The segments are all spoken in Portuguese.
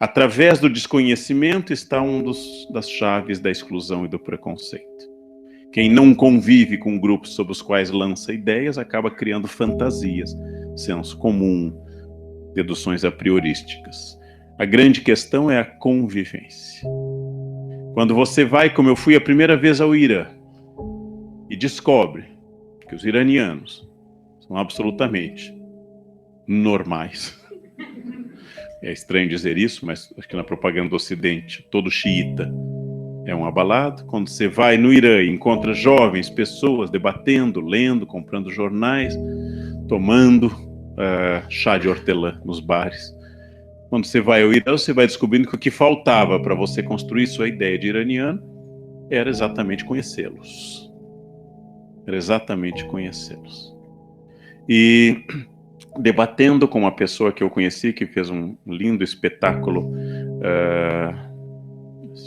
Através do desconhecimento está das chaves da exclusão e do preconceito. Quem não convive com grupos sobre os quais lança ideias acaba criando fantasias, senso comum, deduções a priorísticas. A grande questão é a convivência. Quando você vai, como eu fui a primeira vez ao Irã, e descobre que os iranianos são absolutamente normais. É estranho dizer isso, mas acho que na propaganda do Ocidente, todo xiita é um abalado. Quando você vai no Irã e encontra jovens, pessoas debatendo, lendo, comprando jornais, tomando chá de hortelã nos bares. Quando você vai ao Irã, você vai descobrindo que o que faltava para você construir sua ideia de iraniano era exatamente conhecê-los. Era exatamente conhecê-los. E debatendo com uma pessoa que eu conheci, que fez um lindo espetáculo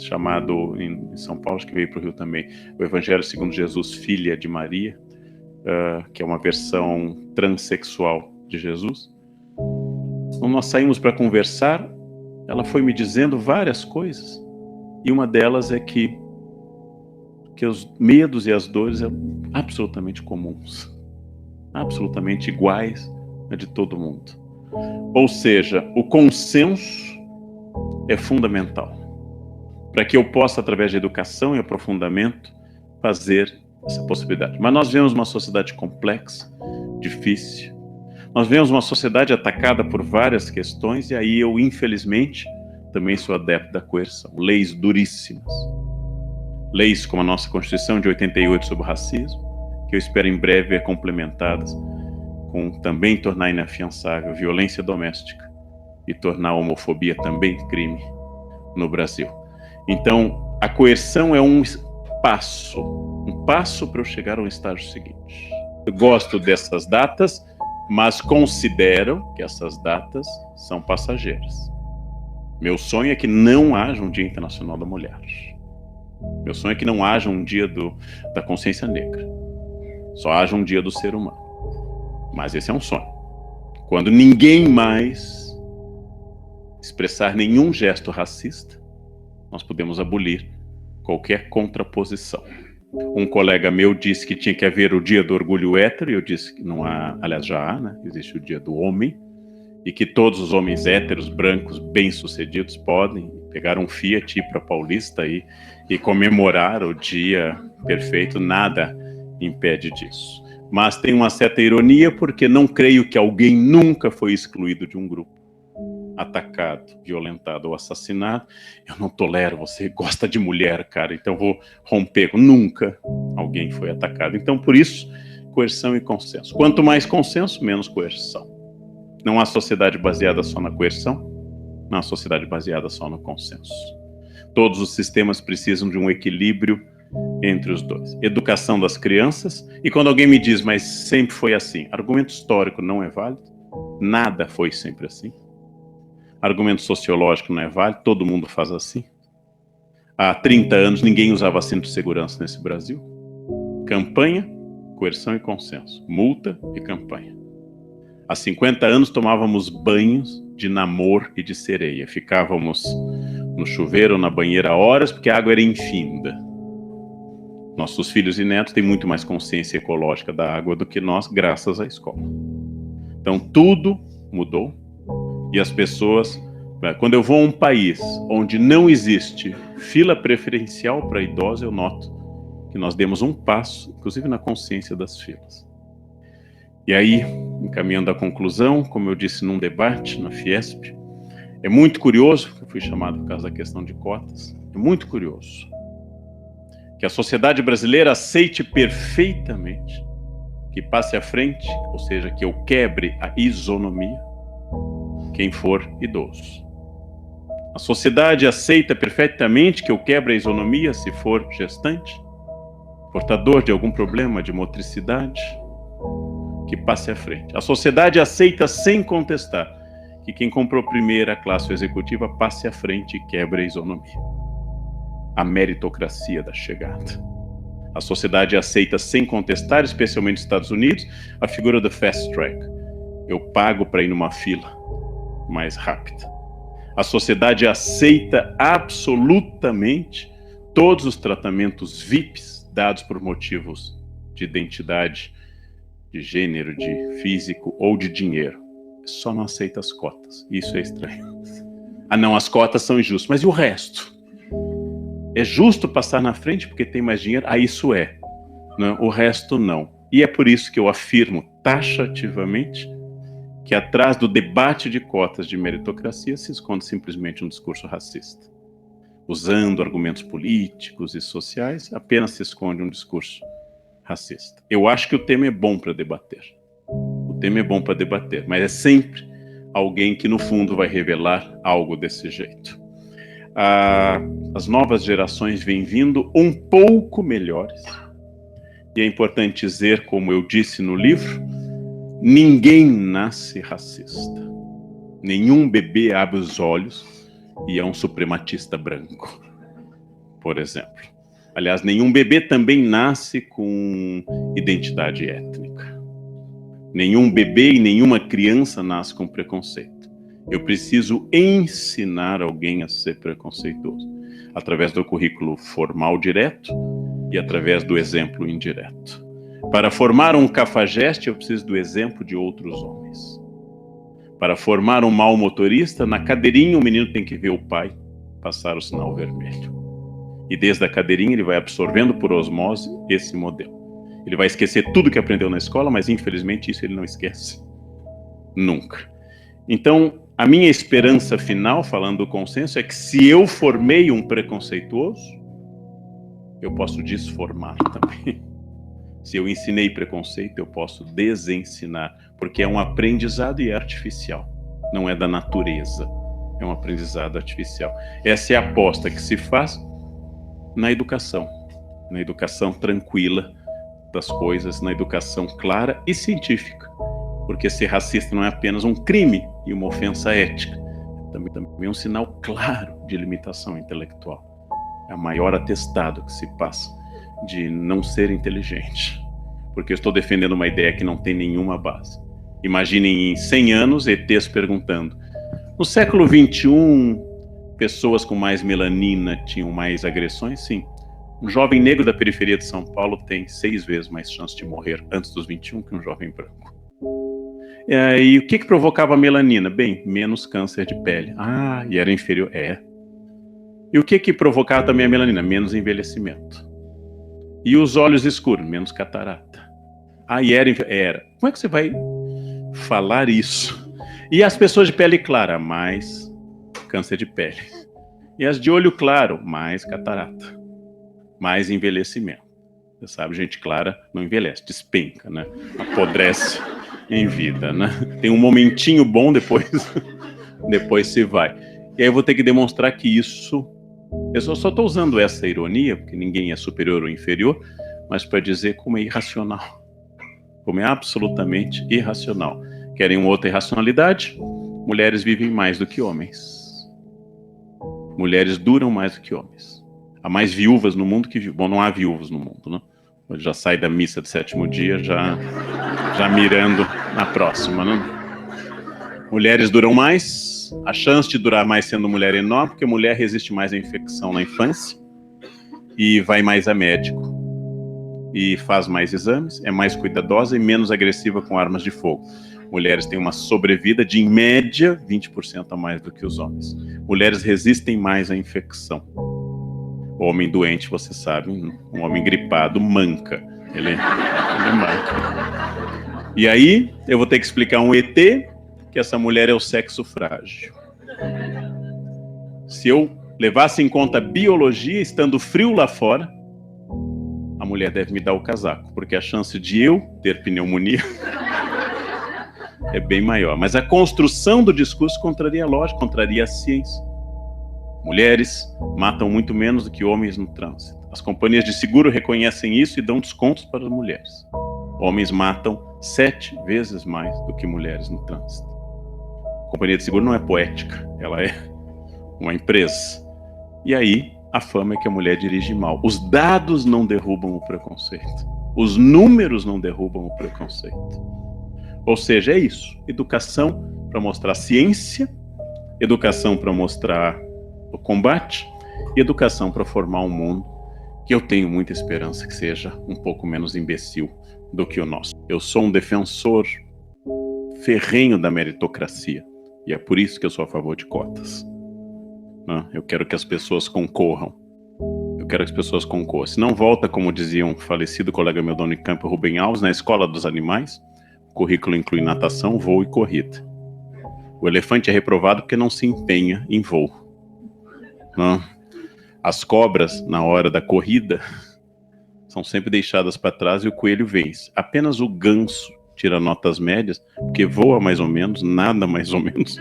chamado, em São Paulo, acho que veio para o Rio também, o Evangelho segundo Jesus, Filha de Maria, que é uma versão transexual de Jesus. Então nós saímos para conversar, ela foi me dizendo várias coisas, e uma delas é que os medos e as dores são absolutamente comuns, absolutamente iguais a de todo mundo. Ou seja, o consenso é fundamental para que eu possa, através de educação e aprofundamento, fazer essa possibilidade. Mas nós vemos uma sociedade complexa, difícil. Nós vemos uma sociedade atacada por várias questões, e aí eu, infelizmente, também sou adepto da coerção. Leis duríssimas. Leis como a nossa Constituição de 88 sobre o racismo, que eu espero em breve ver complementadas com também tornar inafiançável violência doméstica e tornar a homofobia também crime no Brasil. Então, a coerção é um passo para eu chegar ao estágio seguinte. Eu gosto dessas datas, mas considero que essas datas são passageiras. Meu sonho é que não haja um Dia Internacional da Mulher. Meu sonho é que não haja um dia da consciência negra. Só haja um dia do ser humano. Mas esse é um sonho. Quando ninguém mais expressar nenhum gesto racista, nós podemos abolir qualquer contraposição. Um colega meu disse que tinha que haver o dia do orgulho hétero, e eu disse que não há, aliás já há, né? Existe o dia do homem, e que todos os homens héteros, brancos, bem-sucedidos podem pegar um Fiat, ir para Paulista e comemorar o dia perfeito, nada impede disso. Mas tem uma certa ironia, porque não creio que alguém nunca foi excluído de um grupo, atacado, violentado ou assassinado. Eu não tolero, você gosta de mulher, cara, então vou romper. Nunca alguém foi atacado. Então, por isso, coerção e consenso. Quanto mais consenso, menos coerção. Não há sociedade baseada só na coerção, não há sociedade baseada só no consenso. Todos os sistemas precisam de um equilíbrio entre os dois. Educação das crianças, e quando alguém me diz, mas sempre foi assim, argumento histórico não é válido, nada foi sempre assim. Argumento sociológico não é válido, todo mundo faz assim. Há 30 anos ninguém usava cinto de segurança nesse Brasil. Campanha, coerção e consenso. Multa e campanha. Há 50 anos tomávamos banhos de namor e de sereia. Ficávamos no chuveiro ou na banheira horas porque a água era infinda. Nossos filhos e netos têm muito mais consciência ecológica da água do que nós, graças à escola. Então tudo mudou. E as pessoas, quando eu vou a um país onde não existe fila preferencial para idosos, eu noto que nós demos um passo, inclusive na consciência das filas. E aí, encaminhando à conclusão, como eu disse num debate na Fiesp, é muito curioso, eu fui chamado por causa da questão de cotas, é muito curioso que a sociedade brasileira aceite perfeitamente que passe à frente, ou seja, que eu quebre a isonomia, quem for idoso. A sociedade aceita perfeitamente que eu quebre a isonomia se for gestante, portador de algum problema de motricidade, que passe à frente. A sociedade aceita sem contestar que quem comprou primeira classe executiva passe à frente e quebre a isonomia. A meritocracia da chegada. A sociedade aceita sem contestar, especialmente nos Estados Unidos, a figura do fast track. Eu pago para ir numa fila mais rápida. A sociedade aceita absolutamente todos os tratamentos VIPs dados por motivos de identidade, de gênero, de físico ou de dinheiro. Só não aceita as cotas. Isso é estranho. Ah, não, as cotas são injustas. Mas e o resto? É justo passar na frente porque tem mais dinheiro? Ah, isso é. Não, o resto não. E é por isso que eu afirmo taxativamente que atrás do debate de cotas de meritocracia se esconde simplesmente um discurso racista. Usando argumentos políticos e sociais, apenas se esconde um discurso racista. Eu acho que o tema é bom para debater. O tema é bom para debater, mas é sempre alguém que no fundo vai revelar algo desse jeito. As novas gerações vêm vindo um pouco melhores. E é importante dizer, como eu disse no livro, ninguém nasce racista. Nenhum bebê abre os olhos e é um suprematista branco, por exemplo. Aliás, nenhum bebê também nasce com identidade étnica. Nenhum bebê e nenhuma criança nasce com preconceito. Eu preciso ensinar alguém a ser preconceituoso, através do currículo formal direto e através do exemplo indireto. Para formar um cafajeste, eu preciso do exemplo de outros homens. Para formar um mau motorista, na cadeirinha o menino tem que ver o pai passar o sinal vermelho. E desde a cadeirinha ele vai absorvendo por osmose esse modelo. Ele vai esquecer tudo que aprendeu na escola, mas infelizmente isso ele não esquece. Nunca. Então, a minha esperança final, falando do consenso, é que se eu formei um preconceituoso, eu posso desformar também. Se eu ensinei preconceito, eu posso desensinar, porque é um aprendizado e é artificial, não é da natureza, é um aprendizado artificial. Essa é a aposta que se faz na educação tranquila das coisas, na educação clara e científica, porque ser racista não é apenas um crime e uma ofensa ética, também é um sinal claro de limitação intelectual. É o maior atestado que se passa de não ser inteligente, porque eu estou defendendo uma ideia que não tem nenhuma base. Imaginem em 100 anos ETs perguntando: no século XXI, pessoas com mais melanina tinham mais agressões? Sim. Um jovem negro da periferia de São Paulo tem 6 vezes mais chance de morrer antes dos 21 que um jovem branco. E o que provocava a melanina? Bem, menos câncer de pele. Ah, e era inferior? É. E o que provocava também a melanina? Menos envelhecimento. E os olhos escuros? Menos catarata. Ah, e era. Como é que você vai falar isso? E as pessoas de pele clara? Mais câncer de pele. E as de olho claro? Mais catarata. Mais envelhecimento. Você sabe, gente clara não envelhece, despenca, né? Apodrece em vida, né? Tem um momentinho bom, depois se vai. E aí eu vou ter que demonstrar que isso... Eu só estou usando essa ironia, porque ninguém é superior ou inferior, mas para dizer como é irracional. Como é absolutamente irracional. Querem uma outra irracionalidade? Mulheres vivem mais do que homens. Mulheres duram mais do que homens. Há mais viúvas no mundo que... Bom, não há viúvas no mundo, né? Já sai da missa de 7º dia, já mirando na próxima, né? Mulheres duram mais, a chance de durar mais sendo mulher é enorme, porque a mulher resiste mais à infecção na infância e vai mais a médico e faz mais exames, é mais cuidadosa e menos agressiva com armas de fogo. Mulheres têm uma sobrevida de, em média, 20% a mais do que os homens. Mulheres resistem mais à infecção. O homem doente, você sabe, um homem gripado manca. Ele manca. E aí, eu vou ter que explicar um ET que essa mulher é o sexo frágil. Se eu levasse em conta a biologia, estando frio lá fora, a mulher deve me dar o casaco, porque a chance de eu ter pneumonia é bem maior. Mas a construção do discurso contraria a lógica, contraria a ciência. Mulheres matam muito menos do que homens no trânsito. As companhias de seguro reconhecem isso e dão descontos para as mulheres. Homens matam 7 vezes mais do que mulheres no trânsito. A companhia de seguro não é poética, ela é uma empresa. E aí, a fama é que a mulher dirige mal. Os dados não derrubam o preconceito. Os números não derrubam o preconceito. Ou seja, é isso. Educação para mostrar ciência, educação para mostrar o combate e educação para formar um mundo que eu tenho muita esperança que seja um pouco menos imbecil do que o nosso. Eu sou um defensor ferrenho da meritocracia e é por isso que eu sou a favor de cotas. Eu quero que as pessoas concorram. Eu quero que as pessoas concorram. Se não volta, como dizia um falecido colega meu do Unicamp, Rubem Alves, na escola dos animais, o currículo inclui natação, voo e corrida. O elefante é reprovado porque não se empenha em voo. As cobras, na hora da corrida, são sempre deixadas para trás e o coelho vence. Apenas o ganso tira notas médias, porque voa mais ou menos, nada mais ou menos,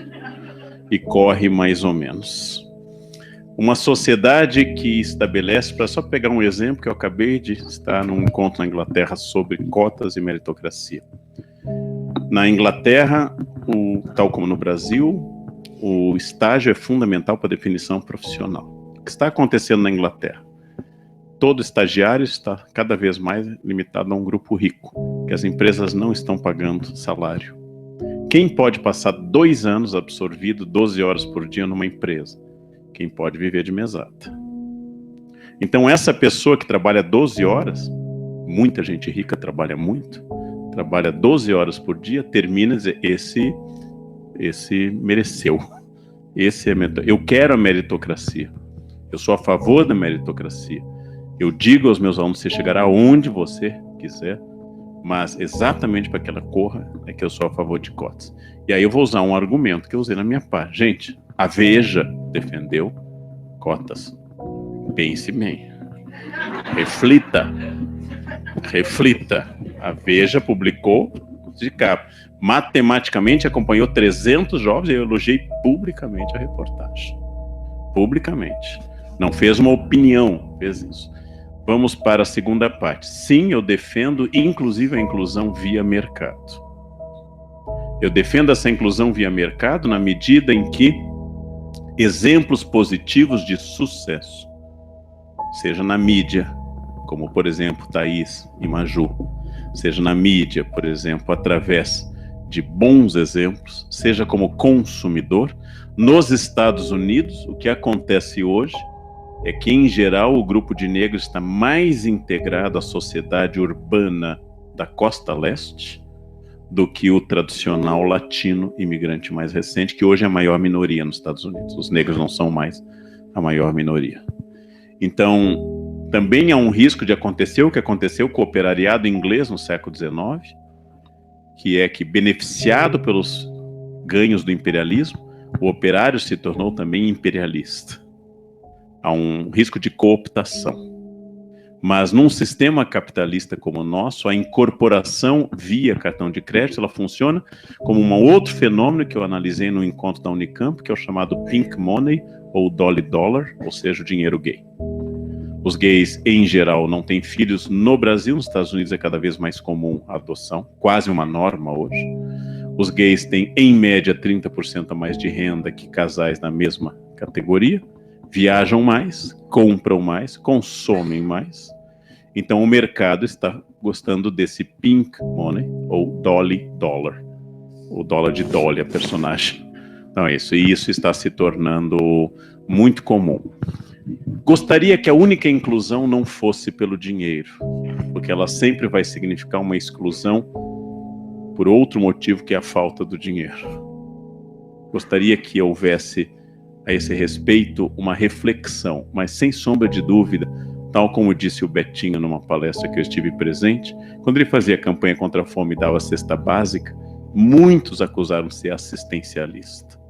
e corre mais ou menos. Uma sociedade que estabelece, para só pegar um exemplo que eu acabei de estar num encontro na Inglaterra sobre cotas e meritocracia. Na Inglaterra, tal como no Brasil, o estágio é fundamental para a definição profissional. O que está acontecendo na Inglaterra? Todo estagiário está cada vez mais limitado a um grupo rico, que as empresas não estão pagando salário. Quem pode passar 2 anos absorvido 12 horas por dia numa empresa? Quem pode viver de mesada. Então essa pessoa que trabalha 12 horas, muita gente rica trabalha muito, trabalha 12 horas por dia, termina esse mereceu. Eu quero a meritocracia. Eu sou a favor da meritocracia. Eu digo aos meus alunos, você chegará onde você quiser, mas exatamente para que ela corra é que eu sou a favor de cotas. E aí eu vou usar um argumento que eu usei na minha parte. Gente, a Veja defendeu cotas. Pense bem. Reflita. A Veja publicou de capa. Matematicamente acompanhou 300 jovens e eu elogiei publicamente a reportagem. Publicamente. Não fez uma opinião, fez isso. Vamos para a segunda parte. Sim, eu defendo inclusive a inclusão via mercado. Eu defendo essa inclusão via mercado na medida em que exemplos positivos de sucesso, seja na mídia, como por exemplo Thaís e Maju, seja na mídia, por exemplo, através de bons exemplos, seja como consumidor. Nos Estados Unidos, o que acontece hoje é que, em geral, o grupo de negros está mais integrado à sociedade urbana da costa leste do que o tradicional latino imigrante mais recente, que hoje é a maior minoria nos Estados Unidos. Os negros não são mais a maior minoria. Então, também há um risco de acontecer o que aconteceu com o operariado inglês no século XIX, que é que, beneficiado pelos ganhos do imperialismo, o operário se tornou também imperialista. Há um risco de cooptação. Mas num sistema capitalista como o nosso, a incorporação via cartão de crédito, ela funciona como um outro fenômeno que eu analisei no encontro da Unicamp, que é o chamado pink money, ou dolly dollar, ou seja, o dinheiro gay. Os gays, em geral, não têm filhos no Brasil. Nos Estados Unidos é cada vez mais comum a adoção, quase uma norma hoje. Os gays têm, em média, 30% a mais de renda que casais na mesma categoria. Viajam mais, compram mais, consomem mais. Então o mercado está gostando desse pink money, ou dolly dollar. O dólar de Dolly, a personagem. Então é isso. E isso está se tornando muito comum. Gostaria que a única inclusão não fosse pelo dinheiro, porque ela sempre vai significar uma exclusão por outro motivo, que é a falta do dinheiro. Gostaria que houvesse a esse respeito uma reflexão, mas sem sombra de dúvida, tal como disse o Betinho numa palestra que eu estive presente, quando ele fazia campanha contra a fome e dava a cesta básica, muitos acusaram de ser assistencialista.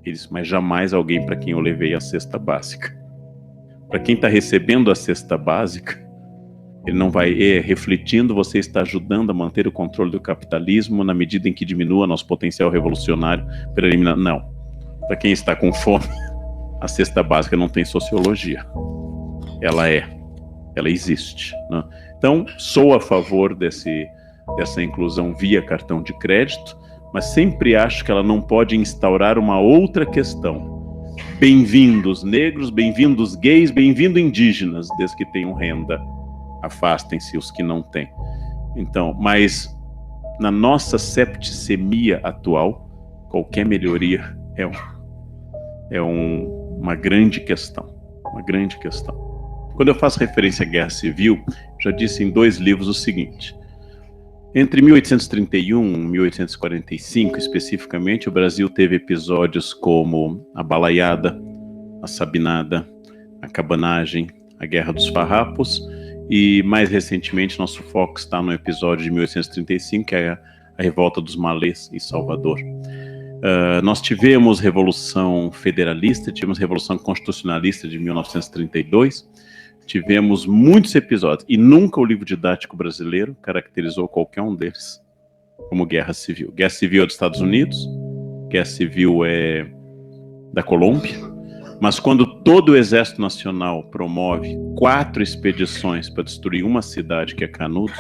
Ele disse, mas jamais alguém para quem eu levei a cesta básica. Para quem está recebendo a cesta básica, ele não vai refletindo, você está ajudando a manter o controle do capitalismo na medida em que diminua nosso potencial revolucionário para eliminar. Não. Para quem está com fome, a cesta básica não tem sociologia. Ela existe, né? Então, sou a favor dessa inclusão via cartão de crédito, mas sempre acho que ela não pode instaurar uma outra questão. Bem-vindos negros, bem-vindos gays, bem-vindos indígenas, desde que tenham renda. Afastem-se os que não têm. Então, mas na nossa septicemia atual, qualquer melhoria é uma grande questão, uma grande questão. Quando eu faço referência à Guerra Civil, já disse em 2 livros o seguinte: entre 1831 e 1845, especificamente, o Brasil teve episódios como a Balaiada, a Sabinada, a Cabanagem, a Guerra dos Farrapos, e mais recentemente nosso foco está no episódio de 1835, que é a Revolta dos Malês em Salvador. Nós tivemos Revolução Federalista, tivemos Revolução Constitucionalista de 1932, tivemos muitos episódios, e nunca o livro didático brasileiro caracterizou qualquer um deles como guerra civil. Guerra civil é dos Estados Unidos, guerra civil é da Colômbia, mas quando todo o Exército Nacional promove 4 expedições para destruir uma cidade, que é Canudos,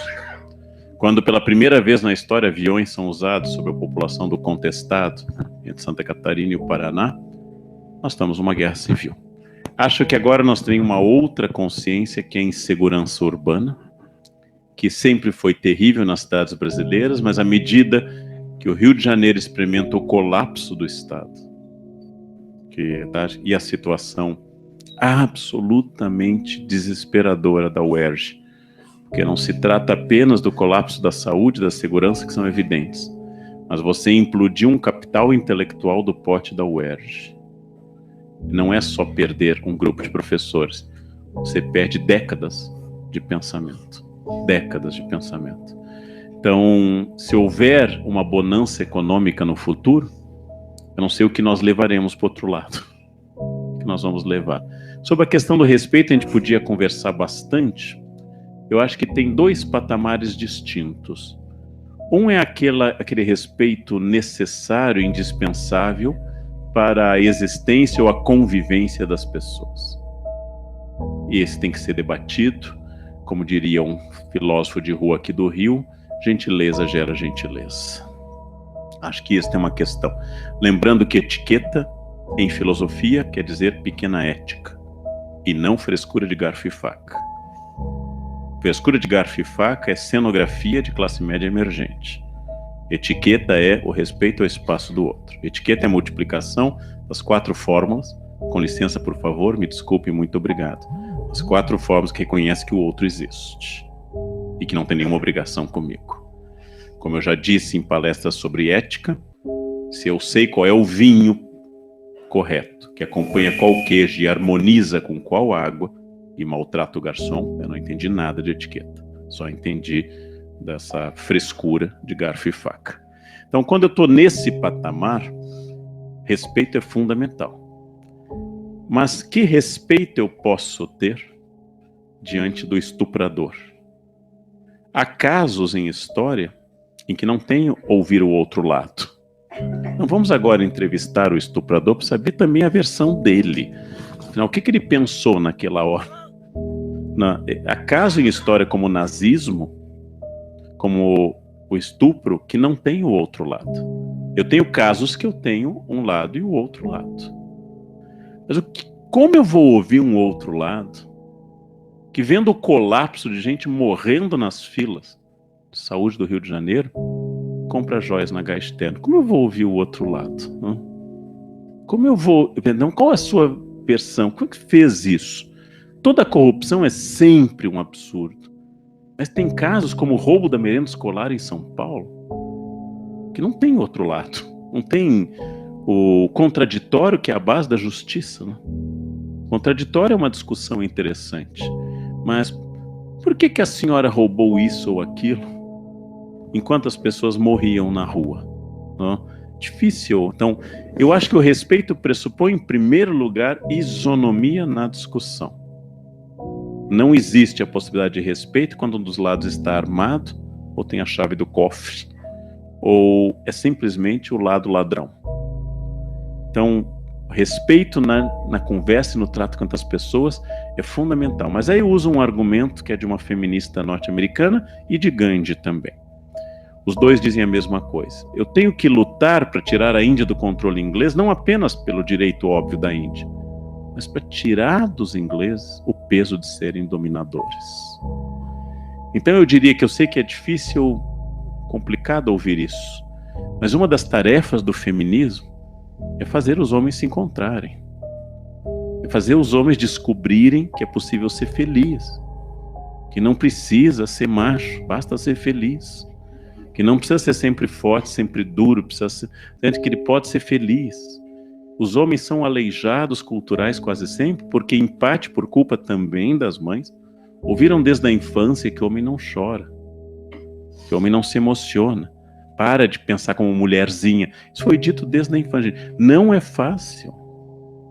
quando pela primeira vez na história aviões são usados sobre a população do contestado, entre Santa Catarina e o Paraná, nós estamos numa guerra civil. Acho que agora nós temos uma outra consciência, que é a insegurança urbana, que sempre foi terrível nas cidades brasileiras, mas à medida que o Rio de Janeiro experimenta o colapso do Estado, e a situação absolutamente desesperadora da UERJ, porque não se trata apenas do colapso da saúde e da segurança, que são evidentes, mas você implodiu um capital intelectual do porte da UERJ. Não é só perder um grupo de professores, você perde décadas de pensamento. Décadas de pensamento. Então, se houver uma bonança econômica no futuro, eu não sei o que nós levaremos para o outro lado. O que nós vamos levar. Sobre a questão do respeito, a gente podia conversar bastante. Eu acho que tem 2 patamares distintos. Um é aquele respeito necessário, indispensável para a existência ou a convivência das pessoas. E esse tem que ser debatido, como diria um filósofo de rua aqui do Rio, gentileza gera gentileza. Acho que isso é uma questão. Lembrando que etiqueta, em filosofia, quer dizer pequena ética, e não frescura de garfo e faca. Frescura de garfo e faca é cenografia de classe média emergente. Etiqueta é o respeito ao espaço do outro. Etiqueta é a multiplicação das 4 fórmulas. Com licença, por favor, me desculpe, muito obrigado. As 4 fórmulas que reconhecem que o outro existe e que não tem nenhuma obrigação comigo. Como eu já disse em palestras sobre ética, se eu sei qual é o vinho correto, que acompanha qual queijo e harmoniza com qual água, e maltrata o garçom, eu não entendi nada de etiqueta. Só entendi dessa frescura de garfo e faca. Então, quando eu estou nesse patamar, respeito é fundamental. Mas que respeito eu posso ter diante do estuprador? Há casos em história em que não tem ouvir o outro lado. Não vamos agora entrevistar o estuprador para saber também a versão dele. Afinal, o que ele pensou naquela hora? Há casos em história como o nazismo, como o estupro, que não tem o outro lado. Eu tenho casos que eu tenho um lado e o outro lado. Mas como eu vou ouvir um outro lado que, vendo o colapso de gente morrendo nas filas de saúde do Rio de Janeiro, compra joias na Gasteano? Como eu vou ouvir o outro lado? Como eu vou... Qual é a sua versão? Como é que fez isso? Toda corrupção é sempre um absurdo. Mas tem casos como o roubo da merenda escolar em São Paulo, que não tem outro lado. Não tem o contraditório, que é a base da justiça. Né? Contraditório é uma discussão interessante. Mas por que a senhora roubou isso ou aquilo enquanto as pessoas morriam na rua? Não? Difícil. Então, eu acho que o respeito pressupõe, em primeiro lugar, isonomia na discussão. Não existe a possibilidade de respeito quando um dos lados está armado, ou tem a chave do cofre, ou é simplesmente o lado ladrão. Então, respeito na conversa e no trato com as pessoas é fundamental. Mas aí eu uso um argumento que é de uma feminista norte-americana e de Gandhi também. Os dois dizem a mesma coisa. Eu tenho que lutar para tirar a Índia do controle inglês, não apenas pelo direito óbvio da Índia, mas para tirar dos ingleses o peso de serem dominadores. Então eu diria que eu sei que é difícil, complicado ouvir isso, mas uma das tarefas do feminismo é fazer os homens se encontrarem. É fazer os homens descobrirem que é possível ser feliz. Que não precisa ser macho, basta ser feliz. Que não precisa ser sempre forte, sempre duro, precisa ser, que ele pode ser feliz. Os homens são aleijados culturais quase sempre, porque em parte por culpa também das mães, ouviram desde a infância que o homem não chora, que o homem não se emociona. Para de pensar como mulherzinha. Isso foi dito desde a infância. Não é fácil.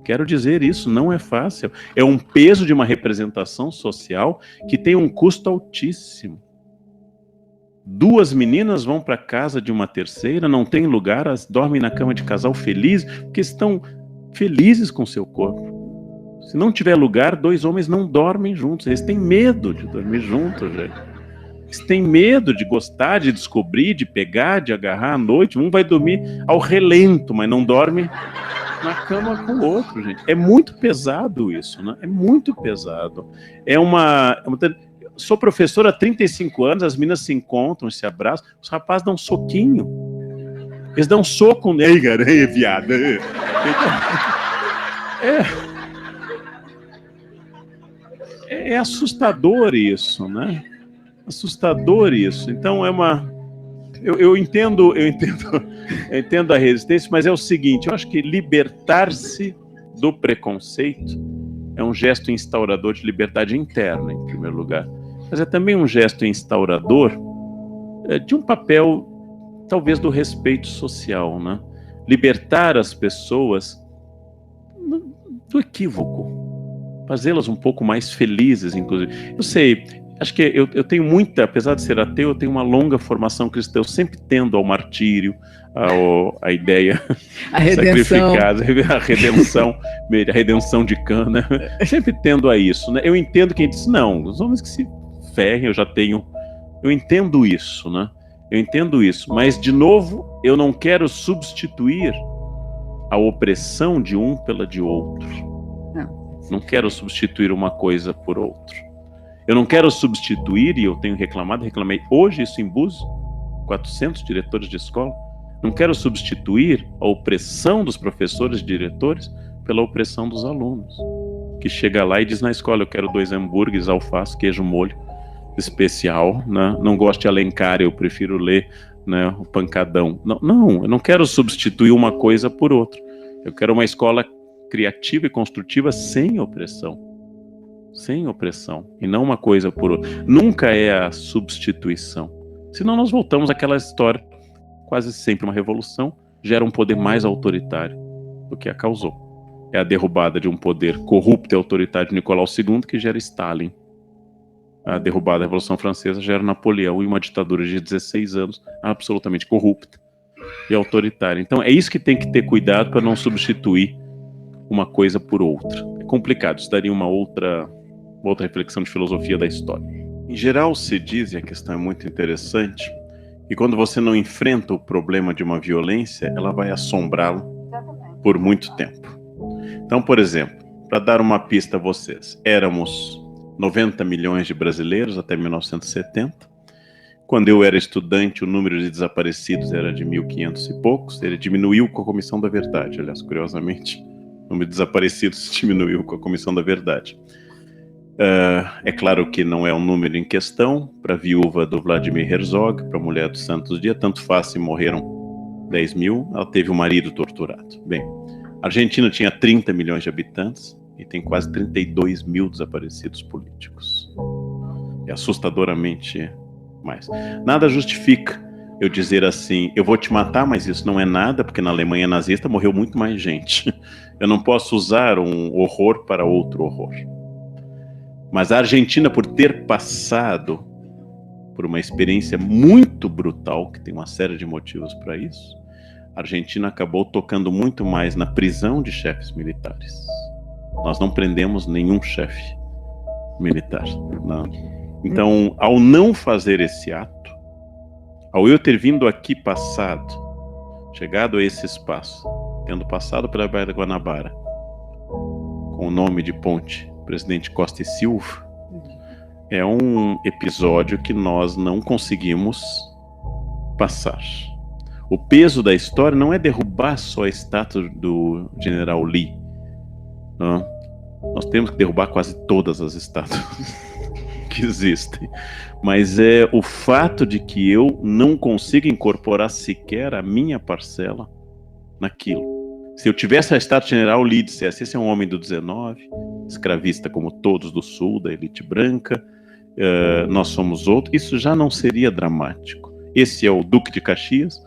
Quero dizer isso, não é fácil. É um peso de uma representação social que tem um custo altíssimo. 2 meninas vão para a casa de uma terceira, não tem lugar, elas dormem na cama de casal feliz, porque estão felizes com seu corpo. Se não tiver lugar, 2 homens não dormem juntos. Eles têm medo de dormir juntos, gente. Eles têm medo de gostar, de descobrir, de pegar, de agarrar à noite. Um vai dormir ao relento, mas não dorme na cama com o outro, gente. É muito pesado isso, né? É muito pesado. Sou professor há 35 anos, as meninas se encontram, se abraçam, os rapazes dão um soquinho. Eles dão um soco nele, cara, viado. É assustador isso, né? Assustador isso. Então eu entendo a resistência, mas é o seguinte, eu acho que libertar-se do preconceito é um gesto instaurador de liberdade interna, em primeiro lugar. Mas é também um gesto instaurador de um papel, talvez, do respeito social, né? Libertar as pessoas do equívoco, fazê-las um pouco mais felizes, inclusive. Eu sei, acho que eu tenho muita, apesar de ser ateu, eu tenho uma longa formação cristã, eu sempre tendo ao martírio, a ideia a redenção. sacrificada, a redenção de Cana, sempre tendo a isso, né? Eu entendo quem diz, não, os homens que se ferrem, eu entendo isso, né? Eu entendo isso, mas, de novo, eu não quero substituir a opressão de um pela de outro. Não quero substituir uma coisa por outra. Eu não quero substituir, e eu tenho reclamei hoje isso em Búzios, 400 diretores de escola, não quero substituir a opressão dos professores e diretores pela opressão dos alunos, que chega lá e diz na escola, eu quero 2 hambúrgueres, alface, queijo, molho, especial, né? Não gosto de Alencar, eu prefiro ler, né, o Pancadão. Não, eu não quero substituir uma coisa por outra. Eu quero uma escola criativa e construtiva sem opressão. Sem opressão, e não uma coisa por outra. Nunca é a substituição. Senão nós voltamos àquela história. Quase sempre uma revolução gera um poder mais autoritário do que a causou. É a derrubada de um poder corrupto e autoritário de Nicolau II que gera Stalin. A derrubada da Revolução Francesa gera Napoleão e uma ditadura de 16 anos absolutamente corrupta e autoritária. Então é isso que tem que ter cuidado para não substituir uma coisa por outra. É complicado, isso daria uma outra reflexão de filosofia da história. Em geral se diz, e a questão é muito interessante, que quando você não enfrenta o problema de uma violência, ela vai assombrá-lo por muito tempo. Então, por exemplo, para dar uma pista a vocês, éramos 90 milhões de brasileiros até 1970. Quando eu era estudante, o número de desaparecidos era de 1.500 e poucos. Ele diminuiu com a Comissão da Verdade, aliás, curiosamente. O número de desaparecidos diminuiu com a Comissão da Verdade. É claro que não é o número em questão. Para a viúva do Vladimir Herzog, para a mulher do Santos Dias, tanto faz se morreram 10 mil, ela teve o marido torturado. Bem, a Argentina tinha 30 milhões de habitantes e tem quase 32 mil desaparecidos políticos. É assustadoramente mais. Nada justifica eu dizer assim, eu vou te matar, mas isso não é nada, porque na Alemanha nazista morreu muito mais gente. Eu não posso usar um horror para outro horror. Mas a Argentina, por ter passado por uma experiência muito brutal, que tem uma série de motivos para isso, a Argentina acabou tocando muito mais na prisão de chefes militares. Nós não prendemos nenhum chefe militar. Não. Então, ao não fazer esse ato, ao eu ter vindo aqui chegado a esse espaço, tendo passado pela Baía da Guanabara, com o nome de ponte Presidente Costa e Silva, é um episódio que nós não conseguimos passar. O peso da história não é derrubar só a estátua do general Lee. Não. Nós temos que derrubar quase todas as estátuas que existem. Mas é o fato de que eu não consigo incorporar sequer a minha parcela naquilo. Se eu tivesse a estátua do general Lee e dissesse, esse é um homem do 19, escravista como todos do sul, da elite branca, nós somos outros, isso já não seria dramático. Esse é o Duque de Caxias,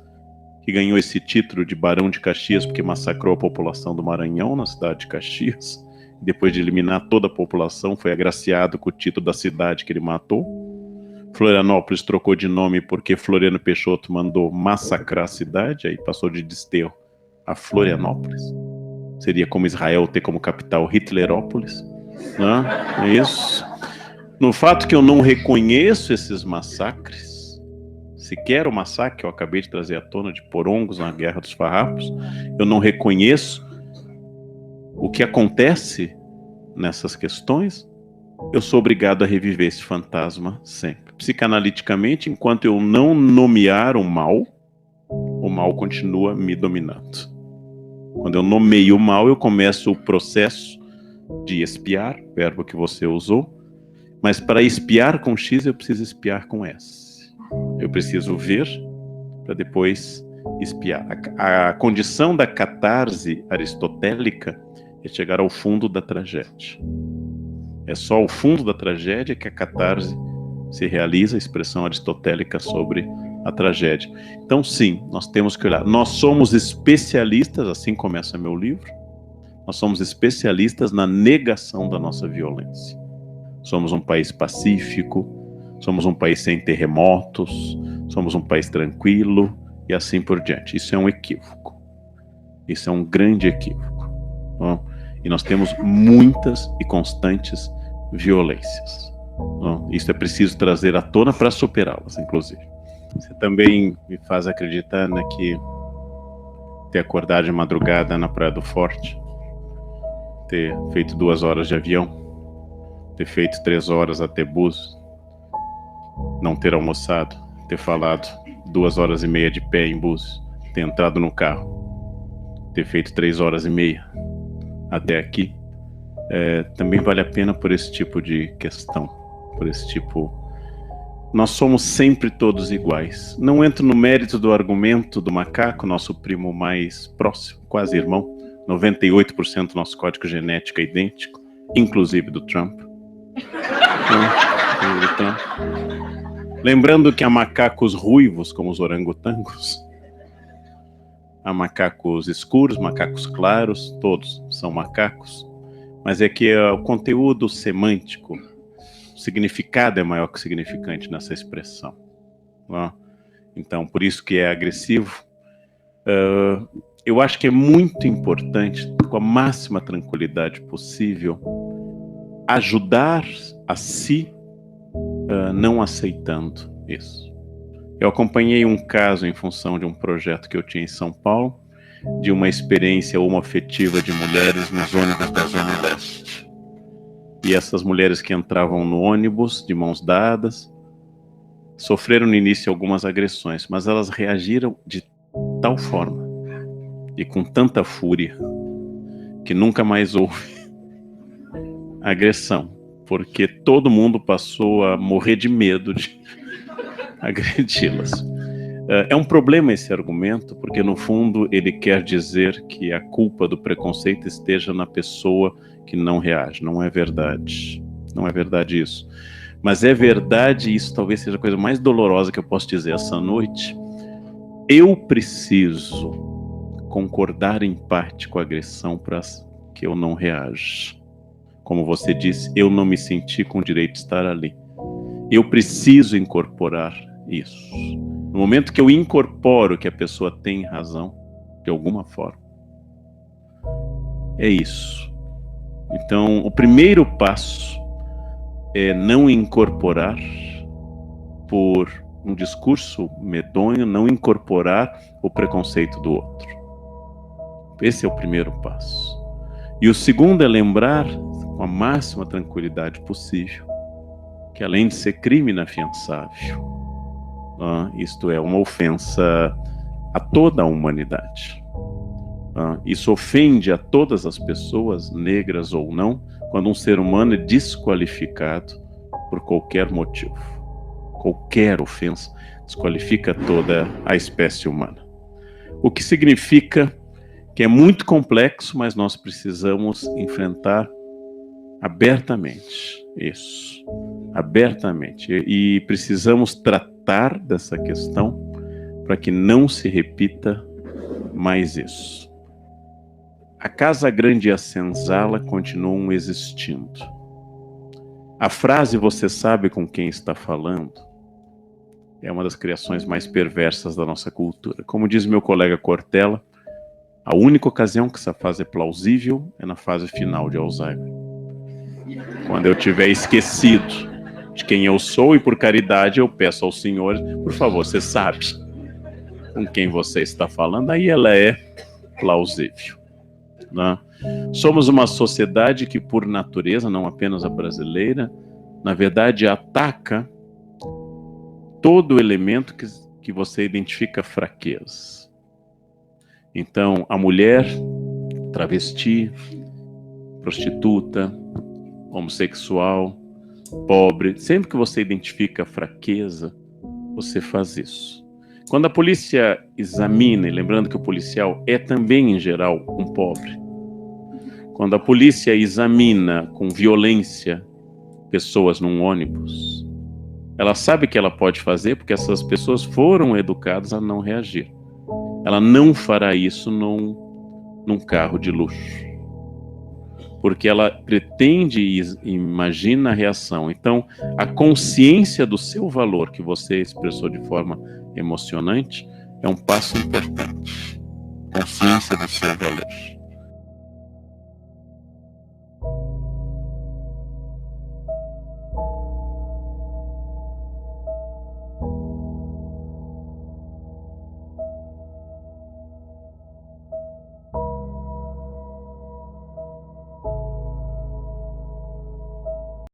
que ganhou esse título de Barão de Caxias porque massacrou a população do Maranhão, na cidade de Caxias. Depois de eliminar toda a população, foi agraciado com o título da cidade que ele matou. Florianópolis trocou de nome porque Floriano Peixoto mandou massacrar a cidade, aí passou de Desterro a Florianópolis. Seria como Israel ter como capital Hitlerópolis. Né? É isso. No fato que eu não reconheço esses massacres, sequer o massacre que eu acabei de trazer à tona de Porongos na Guerra dos Farrapos, eu não reconheço o que acontece nessas questões, eu sou obrigado a reviver esse fantasma sempre. Psicanaliticamente, enquanto eu não nomear o mal continua me dominando. Quando eu nomeio o mal, eu começo o processo de espiar, verbo que você usou, mas para espiar com X, eu preciso espiar com S. Eu preciso ver para depois espiar. A condição da catarse aristotélica é chegar ao fundo da tragédia. É só ao fundo da tragédia que a catarse se realiza, a expressão aristotélica sobre a tragédia. Então, sim, nós temos que olhar. Nós somos especialistas, assim começa meu livro, nós somos especialistas na negação da nossa violência. Somos um país pacífico, somos um país sem terremotos, somos um país tranquilo e assim por diante. Isso é um equívoco. Isso é um grande equívoco. Bom, e nós temos muitas e constantes violências. Bom, isso é preciso trazer à tona para superá-las, inclusive. Você também me faz acreditar, né, que ter acordado de madrugada na Praia do Forte, ter feito 2 horas de avião, ter feito 3 horas até Búzios, não ter almoçado, ter falado 2 horas e meia de pé em Búzios, ter entrado no carro, ter feito 3 horas e meia até aqui, também vale a pena por esse tipo de questão, por esse tipo. Nós somos sempre todos iguais. Não entro no mérito do argumento do macaco, nosso primo mais próximo, quase irmão. 98% do nosso código genético é idêntico, inclusive do Trump. Lembrando que há macacos ruivos, como os orangotangos. Há macacos escuros, macacos claros, todos são macacos. Mas é que o conteúdo semântico, o significado é maior que o significante nessa expressão. Então, por isso que é agressivo. Eu acho que é muito importante, com a máxima tranquilidade possível, ajudar a si, não aceitando isso. Eu acompanhei um caso em função de um projeto que eu tinha em São Paulo, de uma experiência homoafetiva de mulheres nos ônibus da Zona Leste. E essas mulheres que entravam no ônibus de mãos dadas sofreram no início algumas agressões, mas elas reagiram de tal forma e com tanta fúria que nunca mais houve agressão, porque todo mundo passou a morrer de medo de agredi-las. É um problema esse argumento, porque no fundo ele quer dizer que a culpa do preconceito esteja na pessoa que não reage. Não é verdade. Não é verdade isso. Mas é verdade, e isso talvez seja a coisa mais dolorosa que eu posso dizer essa noite. Eu preciso concordar em parte com a agressão para que eu não reaja. Como você disse, eu não me senti com o direito de estar ali. Eu preciso incorporar isso. No momento que eu incorporo que a pessoa tem razão, de alguma forma, é isso. Então, o primeiro passo é não incorporar por um discurso medonho, não incorporar o preconceito do outro. Esse é o primeiro passo. E o segundo é lembrar, com a máxima tranquilidade possível, que além de ser crime inafiançável, isto é, uma ofensa a toda a humanidade. Isso ofende a todas as pessoas, negras ou não, quando um ser humano é desqualificado por qualquer motivo. Qualquer ofensa desqualifica toda a espécie humana. O que significa que é muito complexo, mas nós precisamos enfrentar abertamente isso, abertamente, e precisamos tratar dessa questão para que não se repita mais isso. A Casa Grande e a Senzala continuam existindo. A frase "você sabe com quem está falando" é uma das criações mais perversas da nossa cultura. Como diz meu colega Cortella, a única ocasião que essa frase é plausível é na fase final de Alzheimer. Quando eu tiver esquecido de quem eu sou e por caridade eu peço aos senhores, por favor, você sabe com quem você está falando, aí ela é plausível. Né? Somos uma sociedade que, por natureza, não apenas a brasileira, na verdade ataca todo elemento que você identifica fraqueza. Então, a mulher, travesti, prostituta, homossexual, pobre, sempre que você identifica fraqueza, você faz isso. Quando a polícia examina, e lembrando que o policial é também, em geral, um pobre, quando a polícia examina com violência pessoas num ônibus, ela sabe que ela pode fazer porque essas pessoas foram educadas a não reagir. Ela não fará isso num carro de luxo, porque ela pretende e imagina a reação. Então, a consciência do seu valor, que você expressou de forma emocionante, é um passo importante. Consciência do seu valor.